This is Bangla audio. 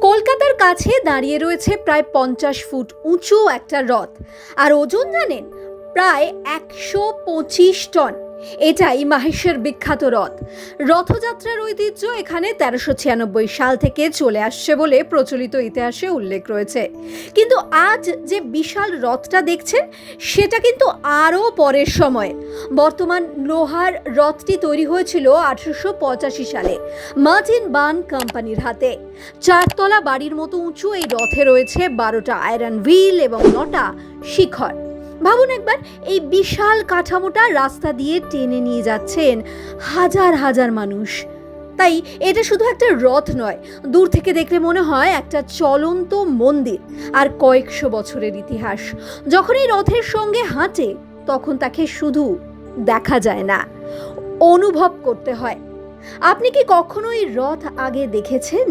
কলকাতার কাছে দাঁড়িয়ে রয়েছে প্রায় 50 ফুট উঁচু একটা রথ। আর ওজন জানেন? প্রায় 125 টন। এটাই মাহেশের বিখ্যাত রথ। রথযাত্রার ঐতিহ্য এখানে 1396 সাল থেকে চলে আসছে বলে প্রচলিত ইতিহাসে উল্লেখ রয়েছে। কিন্তু আজ যে বিশাল রথটা দেখছেন সেটা কিন্তু আরও পরের সময়। বর্তমান লোহার রথটি তৈরি হয়েছিল 1885 সালে মার্টিন বান কোম্পানির হাতে। 4 তলা বাড়ির মতো উঁচু এই রথে রয়েছে 12টা আয়রন হুইল এবং 9টা শিখর। ভাবুন একবার, এই বিশাল কাঠামোটা রাস্তা দিয়ে টেনে নিয়ে যাচ্ছেন হাজার হাজার মানুষ। তাই এটা শুধু একটা রথ নয়, দূর থেকে দেখলে মনে হয় একটা চলন্ত মন্দির আর কয়েকশো বছরের ইতিহাস। যখন এই রথের সঙ্গে হাঁটে তখন তাকে শুধু দেখা যায় না, অনুভব করতে হয়। আপনি কি কখনো এই রথ আগে দেখেছেন?